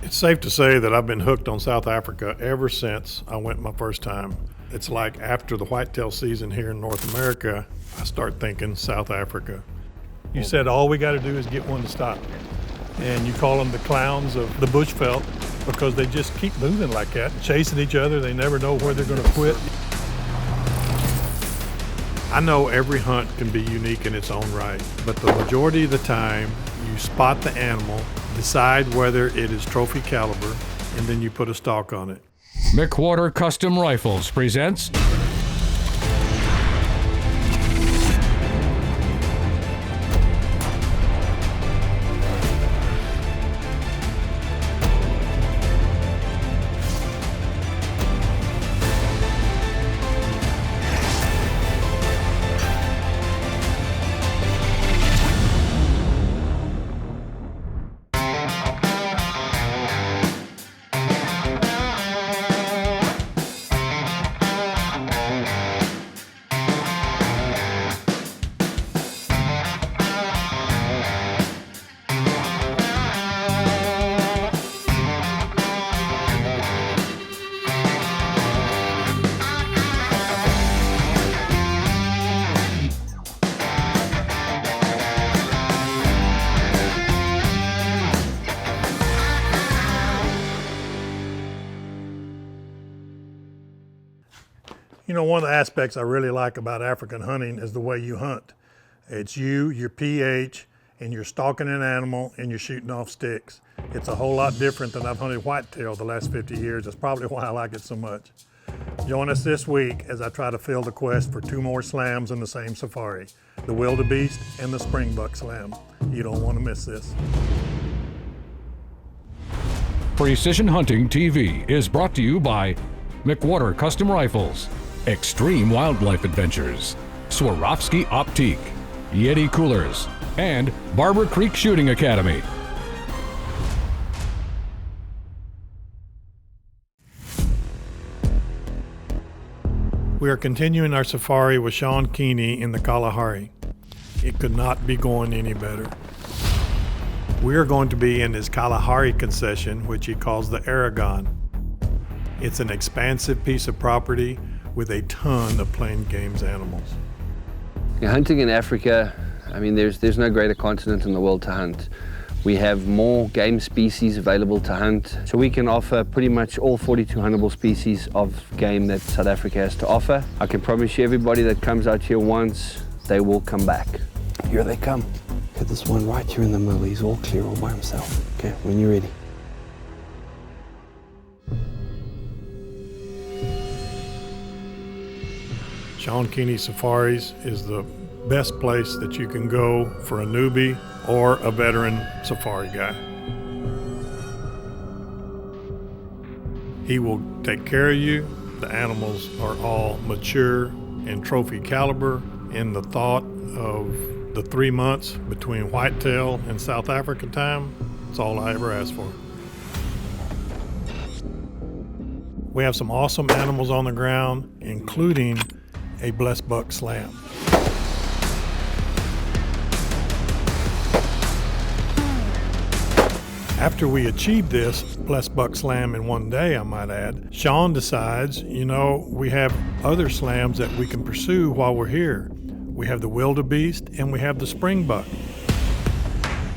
It's safe to say that I've been hooked on South Africa ever since I went my first time. It's like after the whitetail season here in North America, I start thinking South Africa. You said all we got to do is get one to stop. And you call them the clowns of the bushveld because they just keep moving like that, chasing each other. They never know where they're going to quit. I know every hunt can be unique in its own right, but the majority of the time, you spot the animal, decide whether it is trophy caliber, and then you put a stalk on it. McWhorter Custom Rifles presents You know, one of the aspects I really like about African hunting is the way you hunt. It's you, your pH, and you're stalking an animal and you're shooting off sticks. It's a whole lot different than I've hunted whitetail the last 50 years. That's probably why I like it so much. Join us this week as I try to fill the quest for 2 more slams in the same safari, the wildebeest and the springbok slam. You don't want to miss this. Precision Hunting TV is brought to you by McWhorter Custom Rifles, Extreme Wildlife Adventures, Swarovski Optique, Yeti Coolers, and Barber Creek Shooting Academy. We are continuing our safari with Shaun Keeny in the Kalahari. It could not be going any better. We are going to be in his Kalahari concession, which he calls the Aragon. It's an expansive piece of property with a ton of plain games animals. Hunting in Africa, I mean, there's no greater continent in the world to hunt. We have more game species available to hunt, so we can offer pretty much all 42 huntable species of game that South Africa has to offer. I can promise you everybody that comes out here once, they will come back. Here they come. Get this one right here in the middle. He's all clear all by himself. Okay, when you're ready. Shaun Keeny Safaris is the best place that you can go for a newbie or a veteran safari guy. He will take care of you. The animals are all mature and trophy caliber. In the thought of the 3 months between whitetail and South Africa time, it's all I ever asked for. We have some awesome animals on the ground, including a blessed buck slam. After we achieved this blessed buck slam in one day, I might add, Shaun decides, you know, we have other slams that we can pursue while we're here. We have the wildebeest and we have the springbok.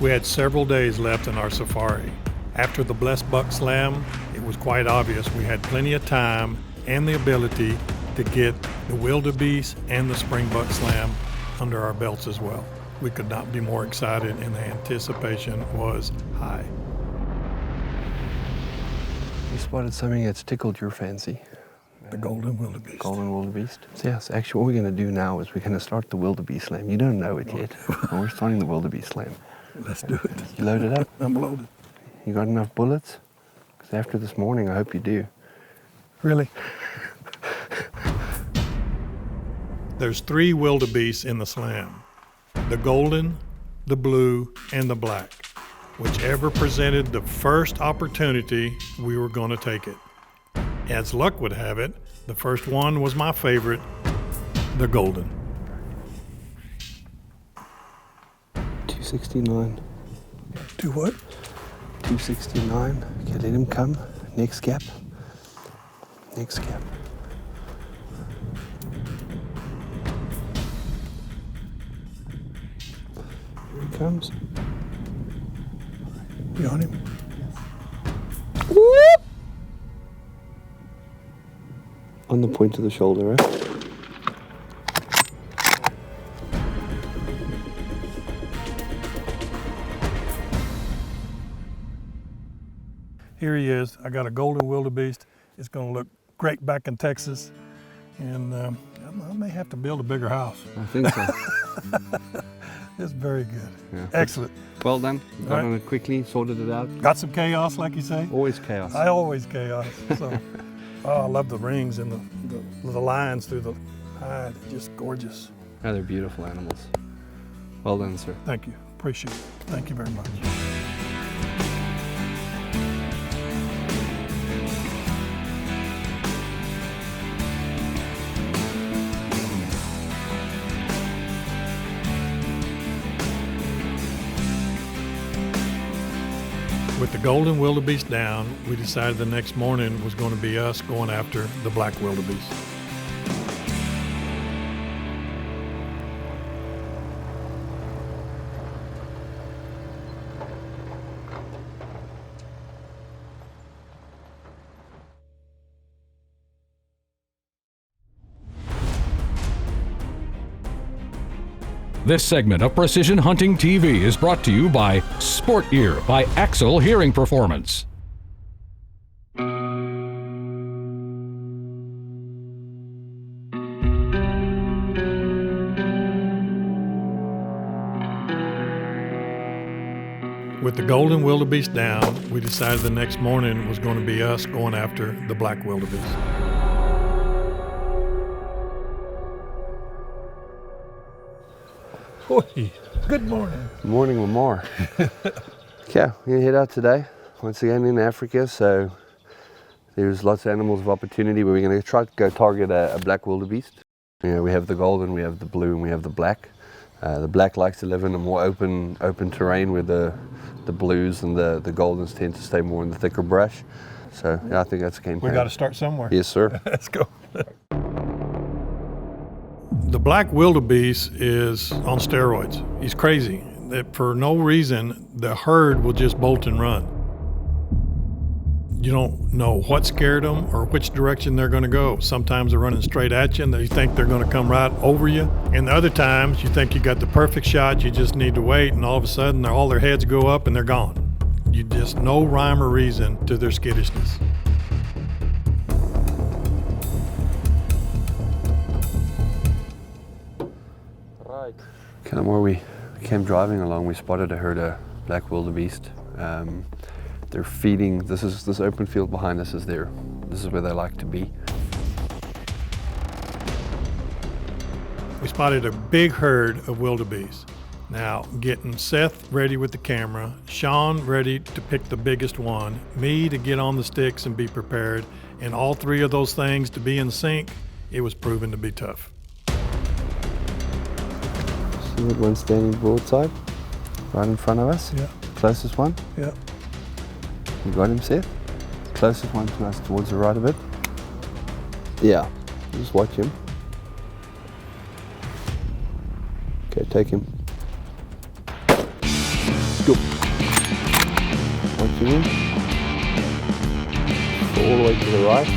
We had several days left in our safari. After the blessed buck slam, it was quite obvious we had plenty of time and the ability to get the wildebeest and the springbok slam under our belts as well. We could not be more excited, and the anticipation was high. You spotted something that's tickled your fancy. The golden wildebeest. Golden wildebeest. So yes, actually what we're going to do now is we're going to start the wildebeest slam. You don't know it yet, but we're starting the wildebeest slam. Let's do it. You loaded up? I'm loaded. You got enough bullets? Because after this morning, I hope you do. Really? There's 3 wildebeests in the slam. The golden, the blue, and the black. Whichever presented the first opportunity, we were going to take it. As luck would have it, the first one was my favorite, the golden. 269. Do what? 269. Okay, let him come. Next gap. Next gap. Here he comes. You on him? Whoop! On the point of the shoulder, right? Here he is. I got a golden wildebeest. It's going to look great back in Texas. And I may have to build a bigger house. I think so. It's very good. Yeah. Excellent. Well done. Got Right. on it quickly, sorted it out. Got some chaos, like you say? Always chaos. I always chaos. So, I love the rings and the lines through the hide. Just gorgeous. Oh, they're beautiful animals. Well done, sir. Thank you. Appreciate it. Thank you very much. With the golden wildebeest down, we decided the next morning was going to be us going after the black wildebeest. This segment of Precision Hunting TV is brought to you by Sport Ear by Axel Hearing Performance. With the golden wildebeest down, we decided the next morning was going to be us going after the black wildebeest. Boy, good morning. Morning, Lamar. Okay, we're gonna head out today. Once again in Africa, so there's lots of animals of opportunity, but we're gonna try to go target a black wildebeest. You know, we have the golden, we have the blue, and we have the black. The black likes to live in a more open terrain where the blues and the goldens tend to stay more in the thicker brush. So yeah, I think that's a game plan. We got to start somewhere. Yes, sir. Let's go. The black wildebeest is on steroids. He's crazy. That for no reason, the herd will just bolt and run. You don't know what scared them or which direction they're going to go. Sometimes they're running straight at you and you think they're going to come right over you. And the other times you think you got the perfect shot, you just need to wait, and all of a sudden all their heads go up and they're gone. You just no rhyme or reason to their skittishness. Right. Kind of where we came driving along, we spotted a herd of black wildebeest. They're feeding. This open field behind us is this is where they like to be. We spotted a big herd of wildebeest. Now, getting Seth ready with the camera, Shaun ready to pick the biggest one, me to get on the sticks and be prepared, and all three of those things to be in sync, it was proven to be tough. See that one standing broadside, right in front of us? Yeah. Closest one? Yeah. You got him, Seth? Closest one to us, towards the right a bit. Yeah, just watch him. Okay, take him. Go. Watching him. All the way to the right.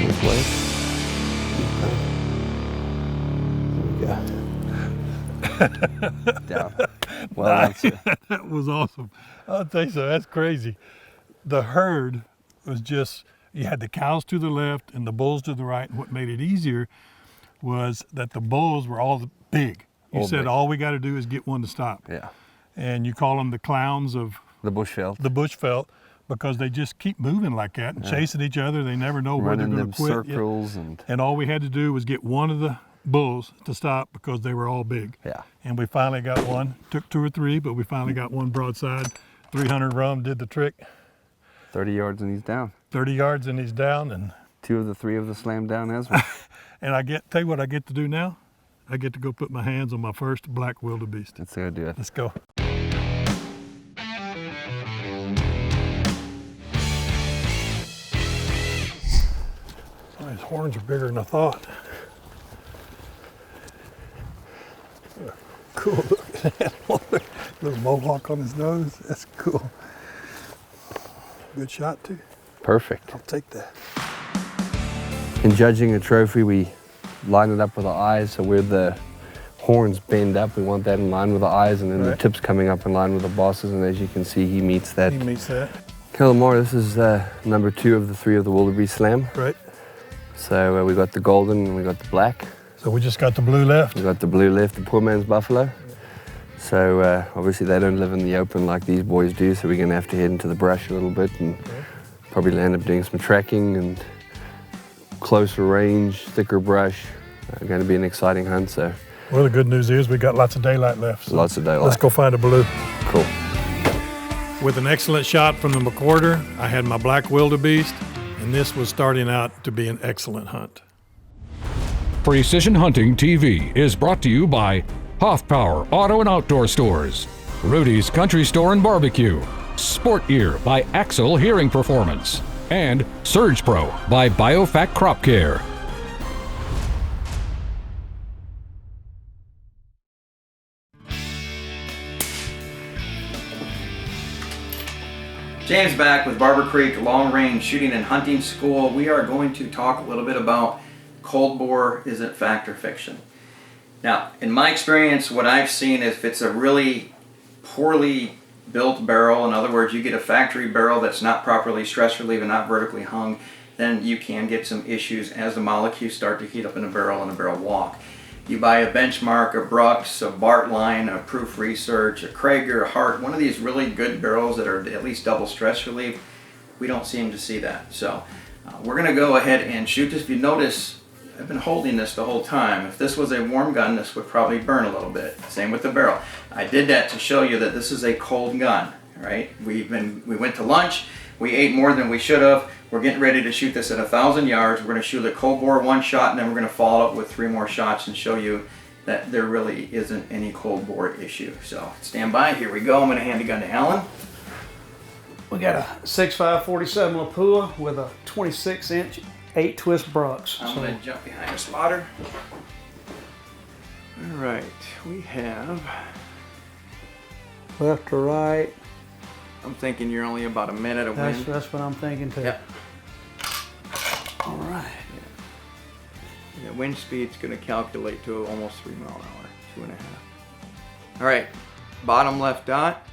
This way. Down. Well done, sir. That was awesome. I'll tell you so, that's crazy. The herd was just, you had the cows to the left and the bulls to the right. And what made it easier was that the bulls were all big. You All said big. all we got to do is get one to stop. Yeah. And you call them the clowns of The bushveld. the bushveld because they just keep moving like that and chasing each other. They never know where they're Running going them to quit. circles and And all we had to do was get one of the bulls to stop because they were all big. yeah. And we finally got one. Took 2 or 3, but we finally got one broadside. 300 rum did the trick. 30 yards and he's down. 30 yards and he's down. And 2 of the 3 of the slammed down as well. I tell you what I get to do now. I get to go put my hands on my first black wildebeest. Let's go do it. Let's go. Oh, his horns are bigger than I thought. Cool, look at that. Little mohawk on his nose. That's cool. Good shot too. Perfect. I'll take that. In judging a trophy, we line it up with the eyes, so where the horns bend up, we want that in line with the eyes, and then the tips coming up in line with the bosses, and as you can see, he meets that. He meets that. Okay, Lamar, this is number 2 of the 3 of the wildebeest slam. Right. So we got the golden and we got the black. So we just got the blue left. We got the blue left, the poor man's buffalo. So obviously they don't live in the open like these boys do, so we're gonna have to head into the brush a little bit and probably end up doing some tracking and closer range, thicker brush. Going to be an exciting hunt. So. Well, the good news is we got lots of daylight left. So lots of daylight. Let's go find a blue. Cool. With an excellent shot from the McWhorter, I had my black wildebeest, and this was starting out to be an excellent hunt. Precision Hunting TV is brought to you by Hoffpower Auto and Outdoor Stores, Rudy's Country Store and Barbecue, Sport Ear by Axel Hearing Performance, and Surge Pro by BioFact Crop Care. James back with Barber Creek Long Range Shooting and Hunting School. We are going to talk a little bit about cold bore, is it fact or fiction? Now, in my experience, what I've seen is if it's a really poorly built barrel, in other words, you get a factory barrel that's not properly stress relieved and not vertically hung, then you can get some issues as the molecules start to heat up in a barrel and a barrel walk. You buy a Benchmark, a Brooks, a Bartline, a Proof Research, a Krager, a Hart, one of these really good barrels that are at least double stress relieved, we don't seem to see that. So we're going to go ahead and shoot this. If you notice, I've been holding this the whole time. If this was a warm gun, this would probably burn a little bit. Same with the barrel. I did that to show you that this is a cold gun, right? We went to lunch, we ate more than we should have. We're getting ready to shoot this at 1,000 yards. We're going to shoot a cold bore 1 shot, and then we're going to follow up with 3 more shots and show you that there really isn't any cold bore issue. So stand by, here we go. I'm going to hand the gun to Alan. We got a 6.5 47 Lapua with a 26-inch 8-twist Brooks. I'm going to jump behind the spotter. All right, we have, Left to right. I'm thinking you're only about a minute of wind. That's what I'm thinking too. Yep. All right. The wind speed's going to calculate to almost 3 miles an hour, 2.5. All right, bottom left dot,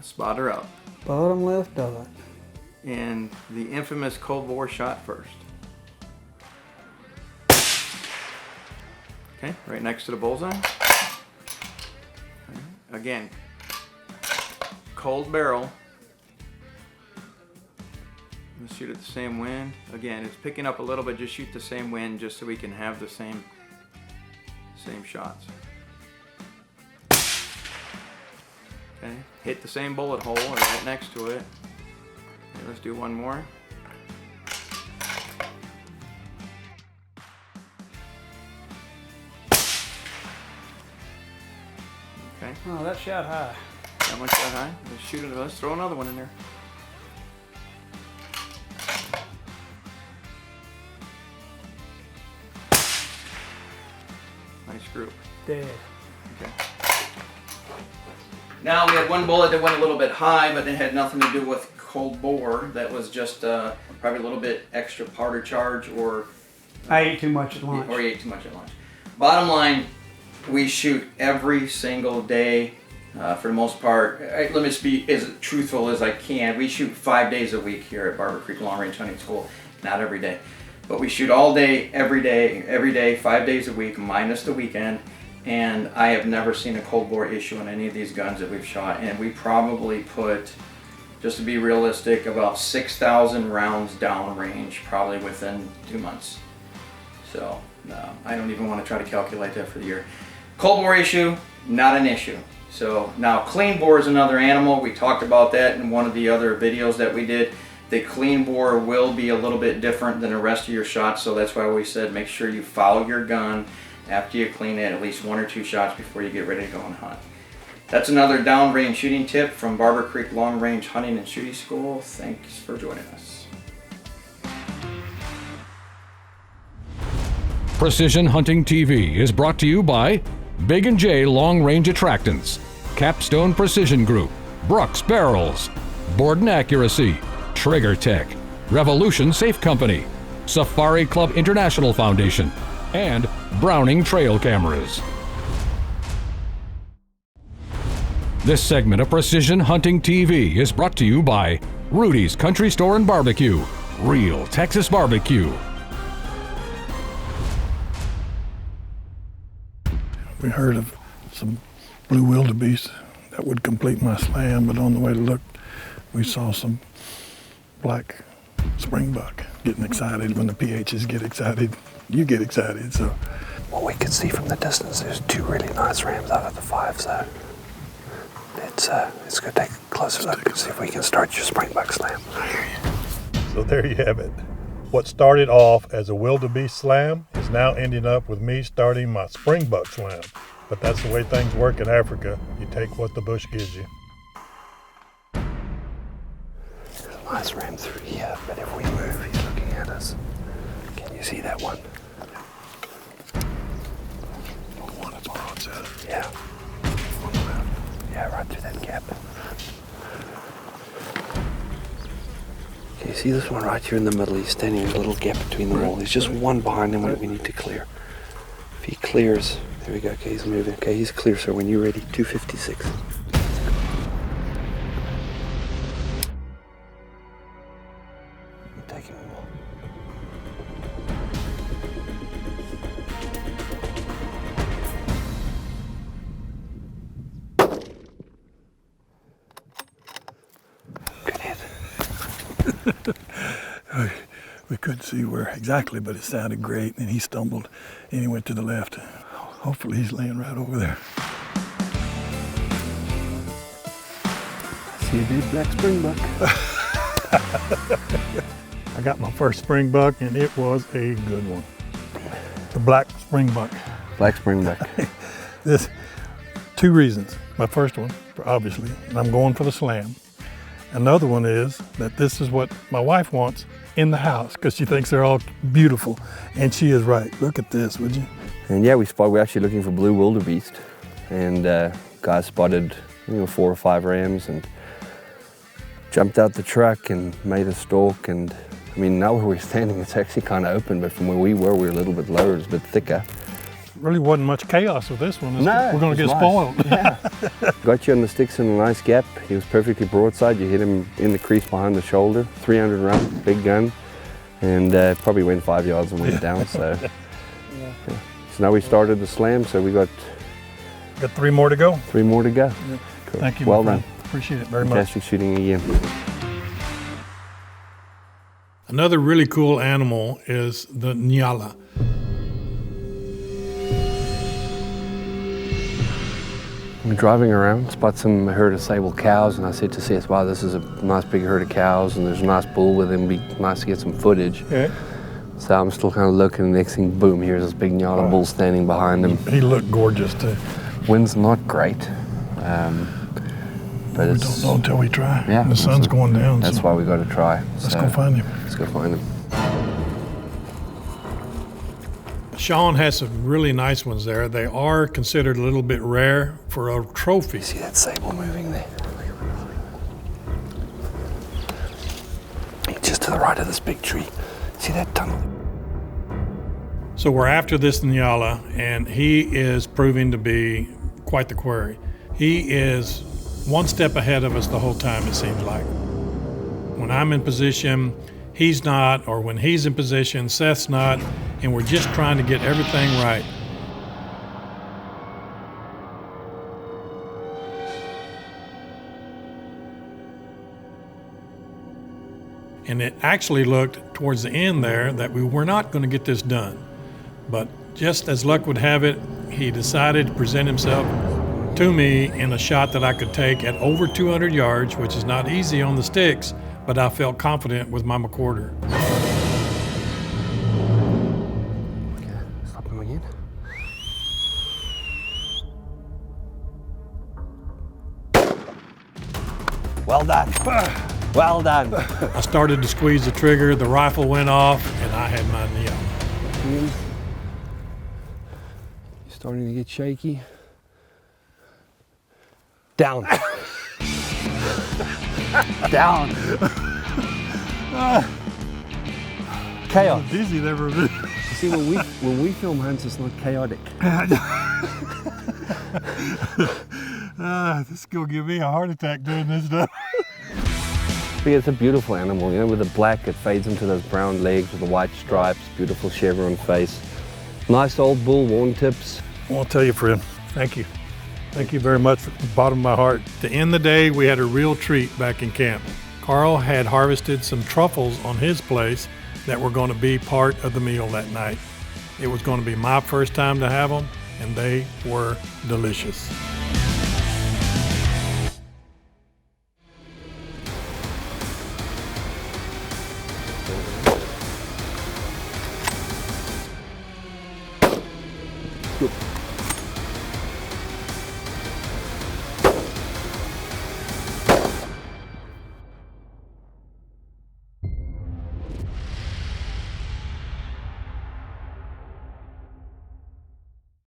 spotter up. Bottom left dot. And the infamous cold bore shot first. Okay, right next to the bullseye. Again, cold barrel. Let's shoot at the same wind. Again, it's picking up a little bit, just shoot the same wind just so we can have the same shots. Okay, hit the same bullet hole or right next to it. Okay, let's do one more. Okay. Oh, that shot high. That one shot high. Let's shoot it. Let's throw another one in there. Nice group. Dead. Okay. Now we had one bullet that went a little bit high, but it had nothing to do with cold bore. That was just probably a little bit extra powder charge, or I ate too much at lunch. Or you ate too much at lunch. Bottom line, we shoot every single day. For the most part, let me just be as truthful as I can. We shoot 5 days a week here at Barber Creek Long Range Hunting School. Not every day, but we shoot all day, every day, 5 days a week, minus the weekend. And I have never seen a cold bore issue on any of these guns that we've shot. And we probably put, just to be realistic, about 6,000 rounds downrange, probably within 2 months. So I don't even want to try to calculate that for the year. Cold bore issue, not an issue. So now clean bore is another animal. We talked about that in one of the other videos that we did. The clean bore will be a little bit different than the rest of your shots, so that's why we said make sure you follow your gun after you clean it, at least 1 or 2 shots before you get ready to go and hunt. That's another downrange shooting tip from Barber Creek Long Range Hunting and Shooting School. Thanks for joining us. Precision Hunting TV is brought to you by Big & J Long Range Attractants, Capstone Precision Group, Brooks Barrels, Borden Accuracy, Trigger Tech, Revolution Safe Company, Safari Club International Foundation, and Browning Trail Cameras. This segment of Precision Hunting TV is brought to you by Rudy's Country Store and Barbecue, real Texas barbecue. We heard of some blue wildebeest that would complete my slam, but on the way to look, we saw some black springbok. Getting excited when the PHs get excited, you get excited. So what we could see from the distance, there's 2 really nice rams out of the 5, so it's going to take a closer look and see if we can start your springbok slam. So there you have it. What started off as a wildebeest slam is now ending up with me starting my springbok slam. But that's the way things work in Africa. You take what the bush gives you. There's a nice ram through here, but if we move, he's looking at us. Can you see that one? The one that's broadside. Yeah. On the left. Yeah, right through that gap. Can you see this one right here in the middle? He's standing in a little gap between them all. There's just one behind him we need to clear. If he clears, there we go. Okay, he's moving. Okay, he's clear, so when you're ready, 256. Take him more. Good hit. We couldn't see where exactly, but it sounded great, and he stumbled and he went to the left. Hopefully he's laying right over there. I see a big black springbok. I got my first springbok, and it was a good one. The black springbok. Black springbok. This, 2 reasons. My first one, obviously, and I'm going for the slam. Another one is that this is what my wife wants in the house because she thinks they're all beautiful, and she is right. Look at this, would you? And yeah, we're actually looking for blue wildebeest, and guys spotted 4 or 5 rams and jumped out the truck and made a stalk. And I mean, now where we're standing, it's actually kind of open, but from where we were a little bit lower, it's a bit thicker. Really wasn't much chaos with this one. No, we're going to get nice. spoiled. Yeah. Got you on the sticks in a nice gap. He was perfectly broadside. You hit him in the crease behind the shoulder. 300 round, big gun, and probably went 5 yards and went down. So, yeah. So now we started the slam. So we got 3 more to go. 3 more to go. Yeah. Cool. Thank you. Well my done. friend. Appreciate it very much. Fantastic shooting again. Another really cool animal is the nyala. We're driving around, spot some herd of sable cows, and I said to CS, wow, this is a nice big herd of cows, and there's a nice bull with him. It'd be nice to get some footage. Okay. So I'm still kind of looking, and the next thing, boom, here's this big nyala bull standing behind him. He looked gorgeous too. Wind's not great, but We it's... don't know until we try. Yeah. The sun's going down. That's so why we got to try. Let's go find him. Let's go find him. Shaun has some really nice ones there. They are considered a little bit rare for a trophy. See that sable moving there? Just to the right of this big tree. See that tunnel? So we're after this nyala, and he is proving to be quite the quarry. He is 1 step ahead of us the whole time, it seems like. When I'm in position, he's not, or when he's in position, Seth's not, and we're just trying to get everything right. And it actually looked towards the end there that we were not going to get this done. But just as luck would have it, he decided to present himself to me in a shot that I could take at over 200 yards, which is not easy on the sticks, but I felt confident with my McWhorter. Stop him again. Well done. Well done. I started to squeeze the trigger, the rifle went off, and I had my nyala. You're starting to get shaky. Down. Down. Chaos. Dizzy never been. See, when we film hunts, it's not chaotic. This is gonna give me a heart attack doing this stuff. See, it's a beautiful animal, you know, with the black, it fades into those brown legs with the white stripes, beautiful chevron face. Nice old bull, worn tips. I want to tell you, friend, thank you. Thank you very much from the bottom of my heart. To end the day, we had a real treat back in camp. Carl had harvested some truffles on his place that were going to be part of the meal that night. It was going to be my first time to have them, and they were delicious. Good.